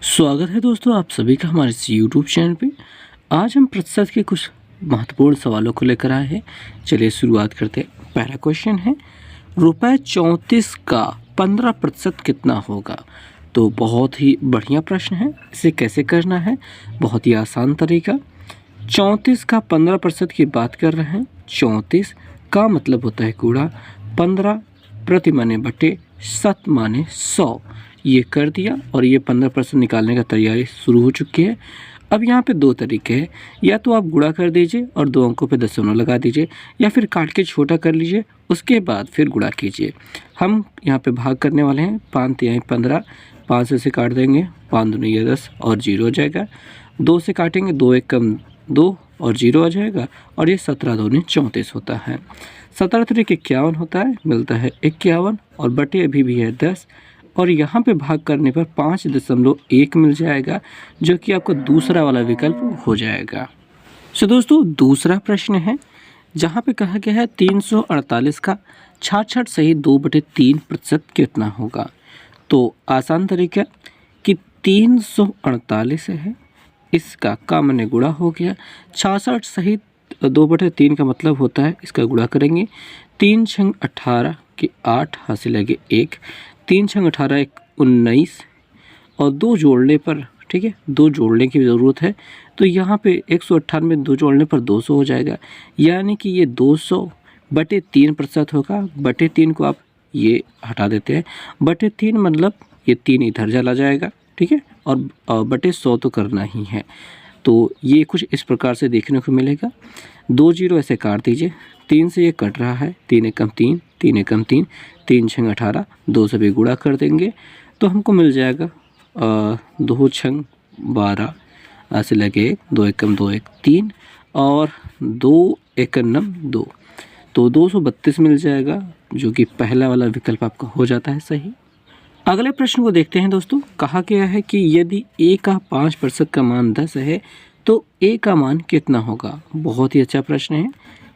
स्वागत है दोस्तों आप सभी का हमारे इस यूट्यूब चैनल पे। आज हम प्रतिशत के कुछ महत्वपूर्ण सवालों को लेकर आए हैं। चलिए शुरुआत करते हैं। पहला क्वेश्चन है, रुपये 34 का 15% कितना होगा? तो बहुत ही बढ़िया प्रश्न है। इसे कैसे करना है? बहुत ही आसान तरीका। 34 का 15% की बात कर रहे हैं। 34 का मतलब होता है गुणा 15 प्रति माने बटे शत माने 100। ये कर दिया और ये 15% निकालने का तैयारी शुरू हो चुकी है। अब यहाँ पे दो तरीके हैं, या तो आप गुणा कर दीजिए और दो अंकों पे दशमलव लगा दीजिए, या फिर काट के छोटा कर लीजिए, उसके बाद फिर गुणा कीजिए। हम यहाँ पे भाग करने वाले हैं। 5 तिहाई 15, 5 से काट देंगे, 5 दूनी 10 और 0 हो जाएगा। 2 से काटेंगे, 2 एक कम 2 और 0 आ जाएगा, और ये 17 दूनी 34 होता है। 17 तरीक 51 होता है, मिलता है 51, और बटे अभी भी है 10, और यहाँ पे भाग करने पर 5.1 मिल जाएगा, जो कि आपका दूसरा वाला विकल्प हो जाएगा। सो दोस्तों, दूसरा प्रश्न है जहाँ पे कहा गया है 348 का 66 सही 2/3% कितना होगा? तो आसान तरीका कि 348 है, इसका का मैंने गुणा हो गया। 66 सही 2/3 का मतलब होता है, इसका गुणा करेंगे। 3 छंग 18 की 8 हासिल लगे 1, 3 छंग 18 1 19, और 2 जोड़ने पर, ठीक है, 2 जोड़ने की ज़रूरत है, तो यहाँ पे 198 2 जोड़ने पर 200 हो जाएगा। यानी कि ये 200/3% होगा। बटे 3 को आप ये हटा देते हैं, बटे 3 मतलब ये 3 इधर चला जाएगा, ठीक है, और बटे 100 तो करना ही है। तो ये कुछ इस प्रकार से देखने को मिलेगा। 2 0 ऐसे काट दीजिए, 3 से ये कट रहा है, 3 एकम 3, 3 एकम 3, 3 छंग 18, 2 से भी गुणा कर देंगे तो हमको मिल जाएगा 2 छंग 12 ऐसे लगे 2 एकम 2 1 3 और 2 एकम 2, तो 232 मिल जाएगा, जो कि पहला वाला विकल्प आपका हो जाता है सही। अगले प्रश्न को देखते हैं दोस्तों। कहा गया है कि यदि a का 5% का मान 10 है तो a का मान कितना होगा? बहुत ही अच्छा प्रश्न है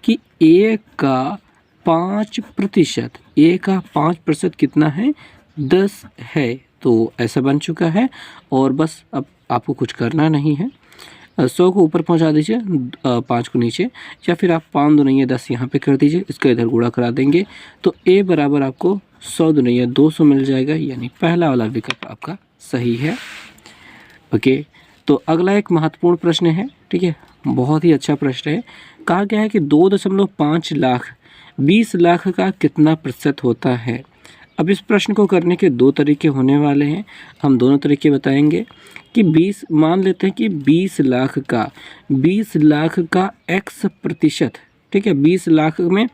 कि a का 5% कितना है? 10 है। तो ऐसा बन चुका है, और बस अब आपको कुछ करना नहीं है। 100 को ऊपर पहुंचा दीजिए, 5 को नीचे, या फिर आप 5 दूनी 10 यहाँ पे कर दीजिए, इसका इधर गुणा करा देंगे तो a बराबर आपको 100 दूनी 200 मिल जाएगा। यानी पहला वाला विकल्प आपका सही है। ओके, तो अगला एक महत्वपूर्ण प्रश्न है, ठीक है, बहुत ही अच्छा प्रश्न है। कहा गया है कि 2.5 लाख 20 लाख का कितना प्रतिशत होता है? अब इस प्रश्न को करने के दो तरीके होने वाले हैं। हम दोनों तरीके बताएंगे कि 20 मान लेते हैं कि 20 लाख का x%, ठीक है, 20 लाख में,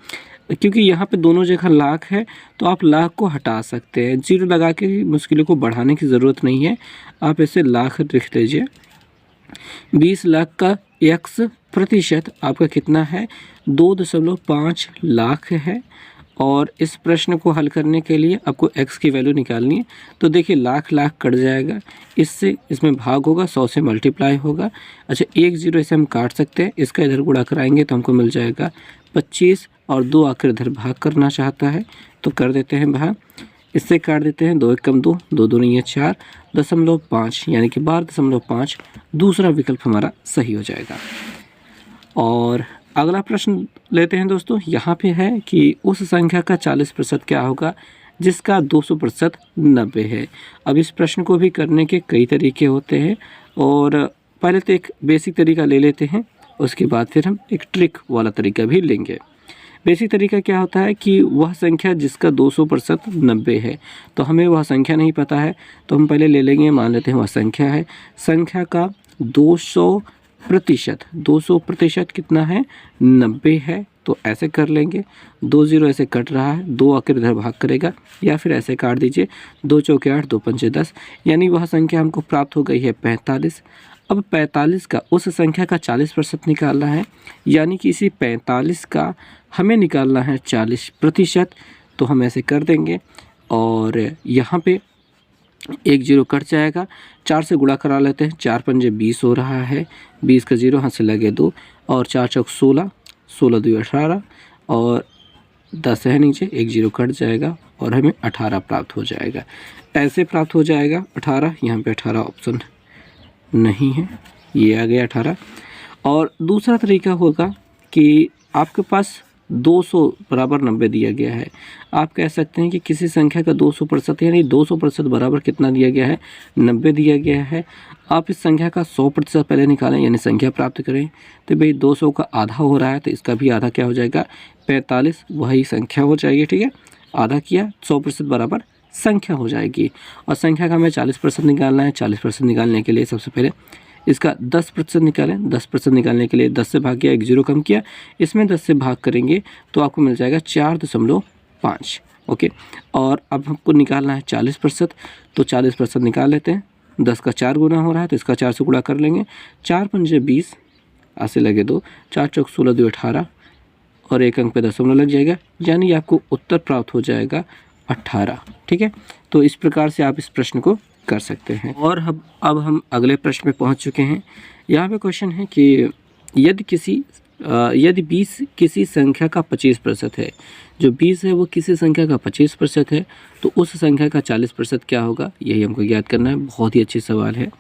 क्योंकि यहाँ पे दोनों जगह लाख है तो आप लाख को हटा सकते हैं, 0 लगा के मुश्किलों को बढ़ाने की ज़रूरत नहीं है, आप ऐसे लाख लिख लीजिए। 20 लाख का x% आपका कितना है? 2.5 लाख है। और इस प्रश्न को हल करने के लिए आपको x की वैल्यू निकालनी है। तो देखिए, लाख कट जाएगा, इससे इसमें भाग होगा, 100 से मल्टीप्लाई होगा। अच्छा, 1 0 इसे हम काट सकते हैं, इसका इधर गुणा कराएंगे तो हमको मिल जाएगा 25, और 2 आकर इधर भाग करना चाहता है तो कर देते हैं भाग, इससे काट देते हैं, 2 एकम 2, 2 दूनी 4, 0.5 यानी कि 12.5 दूसरा विकल्प हमारा सही हो जाएगा। और अगला प्रश्न लेते हैं दोस्तों। यहाँ पे है कि उस संख्या का 40% क्या होगा जिसका 200% 90 है। अब इस प्रश्न को भी करने के कई तरीके होते हैं, और पहले तो एक बेसिक तरीका ले लेते हैं, उसके बाद फिर हम एक ट्रिक वाला तरीका भी लेंगे। बेसिक तरीका क्या होता है कि वह संख्या जिसका 200% 90 है, तो हमें वह संख्या नहीं पता है, तो हम पहले ले लेंगे, मान लेते हैं वह संख्या है, संख्या का 200% कितना है? 90 है। तो ऐसे कर लेंगे, 2 0 ऐसे कट रहा है, 2 आकर इधर भाग करेगा, या फिर ऐसे काट दीजिए, 2 चौके 8, 2 पंचे 10, यानी वह संख्या हमको प्राप्त हो गई है 45। अब 45 का उस संख्या का 40% निकालना है, यानी कि इसी 45 का हमें निकालना है 40%। तो हम ऐसे कर देंगे, और यहाँ पे 1 0 कट जाएगा, 4 से गुणा करा लेते हैं, 4 पंजे 20 हो रहा है, 20 का 0 हाथ से लगे 2, और 4 चौक 16, 16 2 18, और 10 है नीचे, 1 0 कट जाएगा, और हमें 18 प्राप्त हो जाएगा। ऐसे प्राप्त हो जाएगा 18, यहाँ पे 18 ऑप्शन नहीं है, ये आ गया 18। और दूसरा तरीका होगा कि आपके पास 200 बराबर 90 दिया गया है। आप कह सकते हैं कि किसी संख्या का 200% यानी 200% बराबर कितना दिया गया है, 90 दिया गया है। आप इस संख्या का 100% पहले निकालें यानी संख्या प्राप्त करें। तो भाई 200 का आधा हो रहा है तो इसका भी आधा क्या हो जाएगा, 45 वही संख्या हो जाएगी। ठीक है, आधा किया 100% बराबर संख्या हो जाएगी। और संख्या का हमें 40% निकालना है। 40% निकालने के लिए सबसे पहले इसका 10% निकालें। 10% निकालने के लिए 10 से भाग किया, एक जीरो कम किया, इसमें 10 से भाग करेंगे तो आपको मिल जाएगा 4.5। ओके, और अब हमको निकालना है 40%, तो 40% निकाल लेते हैं। 10 का 4 गुना हो रहा है तो इसका 4 से गुणा कर लेंगे। 4 पंजे 20, ऐसे लगे 2, 4 चौक 16, 2 18 और एक अंक पे दशमलव लग जाएगा, यानी आपको उत्तर प्राप्त हो जाएगा 18। ठीक है, तो इस प्रकार से आप इस प्रश्न को कर सकते हैं। और अब हम अगले प्रश्न में पहुंच चुके हैं। यहाँ पे क्वेश्चन है कि यदि 20 किसी संख्या का 25% है, जो 20 है वो किसी संख्या का 25% है, तो उस संख्या का 40% क्या होगा, यही हमको याद करना है। बहुत ही अच्छी सवाल है।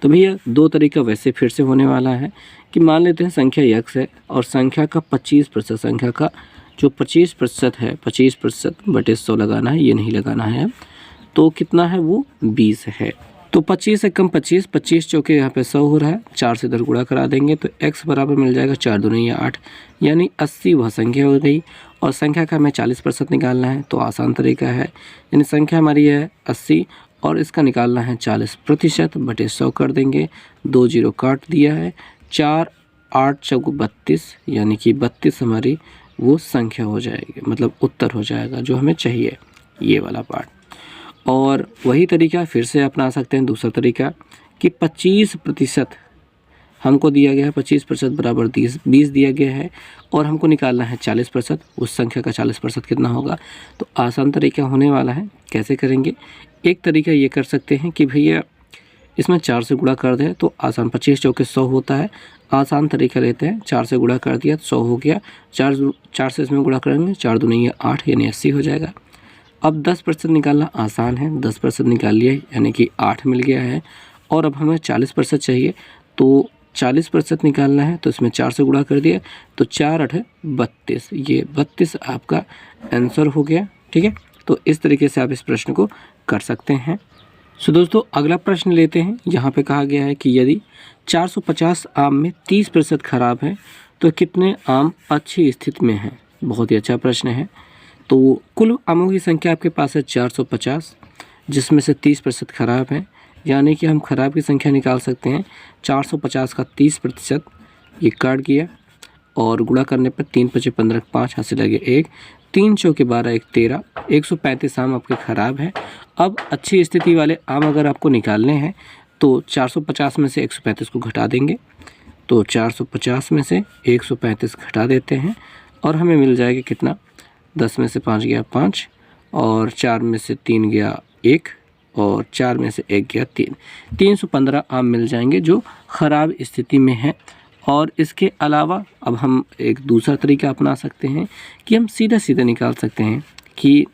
तो भैया दो तरीका वैसे फिर से होने वाला है कि मान लेते हैं संख्या x है और संख्या का 25%, संख्या का जो 25% है, 25% बटे 100 लगाना है, ये नहीं लगाना है। तो कितना है वो 20 है। तो 25 से कम 25, 25 चौके यहाँ पे 100 हो रहा है, 4 से इधर गुणा करा देंगे तो x बराबर मिल जाएगा 4 दूनी 8, यानी 80 वह संख्या हो गई। और संख्या का हमें 40% निकालना है, तो आसान तरीका है, यानी संख्या हमारी है 80 और इसका निकालना है 40% बटे 100 कर देंगे। 2 जीरो काट दिया है, 4 8 चौक 32, यानी कि 32 हमारी वो संख्या हो जाएगी, मतलब उत्तर हो जाएगा जो हमें चाहिए, ये वाला पार्ट। और वही तरीका फिर से अपना सकते हैं, दूसरा तरीका कि 25% हमको दिया गया है, 25% बराबर 20 दिया गया है और हमको निकालना है 40%, उस संख्या का 40% कितना होगा। तो आसान तरीका होने वाला है। कैसे करेंगे, एक तरीका ये कर सकते हैं कि भैया इसमें 4 से गुणा कर दें तो आसान, 25 चौके 100 होता है, आसान तरीका लेते हैं। 4 से गुणा कर दिया तो 100 हो गया, 4 से इसमें गुणा करेंगे, 4 दूनी 8 यानी 80 हो जाएगा। अब 10% निकालना आसान है, 10% निकाल लिया यानी कि 8 मिल गया है। और अब हमें 40% चाहिए, तो 40% निकालना है, तो इसमें 4 से गुणा कर दिया तो 4 8 32, ये 32 आपका आंसर हो गया। ठीक है, तो इस तरीके से आप इस प्रश्न को कर सकते हैं। सो दोस्तों अगला प्रश्न लेते हैं। यहाँ पे कहा गया है कि यदि 450 आम में 30% खराब है तो कितने आम अच्छी स्थिति में हैं। बहुत ही अच्छा प्रश्न है। तो कुल आमों की संख्या आपके पास है 450, जिसमें से 30% खराब है, यानी कि हम खराब की संख्या निकाल सकते हैं। 450 का 30% ये काट गया और गुणा करने पर 3 5 15 5 हासिल लगे 1, 3 चौके 12 1 13, 135 आम आपके ख़राब हैं। अब अच्छी स्थिति वाले आम अगर आपको निकालने हैं तो 450 में से 135 को घटा देंगे, तो 450 में से 135 घटा देते हैं और हमें मिल जाएगा कितना, 10 में से 5 गया 5 और 4 में से 3 गया 1 और 4 में से 1 गया 3, 315 आम मिल जाएंगे जो ख़राब स्थिति में हैं। और इसके अलावा अब हम एक दूसरा तरीका अपना सकते हैं कि हम सीधा सीधा निकाल सकते हैं कि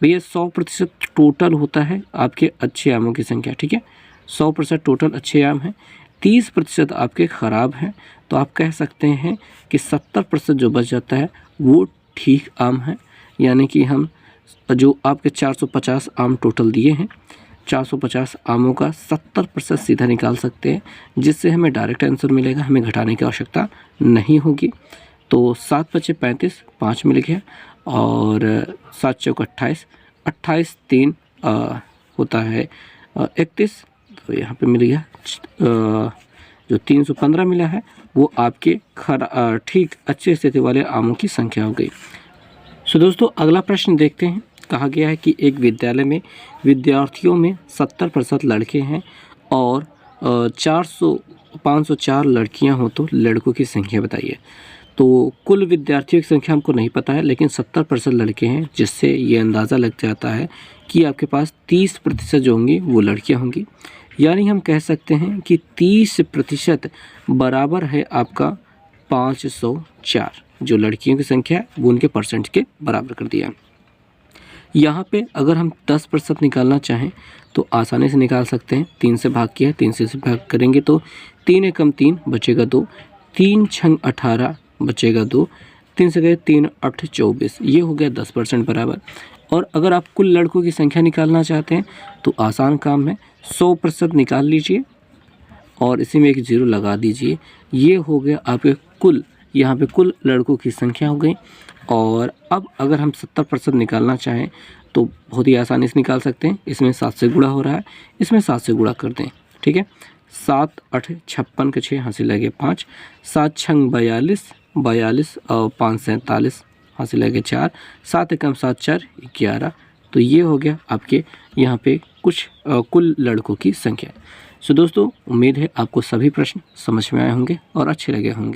भैया 100% टोटल होता है आपके अच्छे आमों की संख्या। ठीक है, 100% टोटल अच्छे आम हैं, 30% आपके ख़राब हैं, तो आप कह सकते हैं कि 70% जो बच जाता है वो ठीक आम है। यानी कि हम जो आपके 450 आम टोटल दिए हैं, 450 आमों का 70% सीधा निकाल सकते हैं, जिससे हमें डायरेक्ट आंसर मिलेगा, हमें घटाने की आवश्यकता नहीं होगी। तो 7 5 35, 5 मिल गया और 7 चौक 28, 28 3 होता है 31, तो यहाँ पे मिल गया जो 315 मिला है वो आपके ठीक अच्छे स्थिति वाले आमों की संख्या हो गई। सो दोस्तों अगला प्रश्न देखते हैं। कहा गया है कि एक विद्यालय में विद्यार्थियों में 70% लड़के हैं और 504 लड़कियां हो तो लड़कों की संख्या बताइए। तो कुल विद्यार्थियों की संख्या हमको नहीं पता है, लेकिन 70% लड़के हैं, जिससे ये अंदाज़ा लग जाता है कि आपके पास 30% जो होंगी वो लड़कियां होंगी। यानी हम कह सकते हैं कि 30% बराबर है आपका 504, जो लड़कियों की संख्या है वो उनके परसेंट के बराबर कर दिया। यहाँ पे अगर हम 10% निकालना चाहें तो आसानी से निकाल सकते हैं। 3 से भाग किया है, 3 से भाग करेंगे तो 3 एकम 3 बचेगा 2, 3 छंग 18 बचेगा 2, 3 से गए 3 8 24, ये हो गया 10% बराबर। और अगर आप कुल लड़कों की संख्या निकालना चाहते हैं तो आसान काम है, 100% निकाल लीजिए और इसी में एक जीरो लगा दीजिए। ये हो गया आपके कुल, यहाँ पे कुल लड़कों की संख्या हो गई। और अब अगर हम 70% निकालना चाहें तो बहुत ही आसानी से निकाल सकते हैं। इसमें 7 से गुणा हो रहा है, इसमें 7 से गुणा कर दें, ठीक है। 7 8 56 के 6 हासिल लगे 5, 7 छंग 42, 42 और 5 47 हासिल लगे 4, 7 एकम 7 4 11। तो ये हो गया आपके यहाँ पे कुछ कुल लड़कों की संख्या। सो दोस्तों, उम्मीद है आपको सभी प्रश्न समझ में आए होंगे और अच्छे लगे होंगे।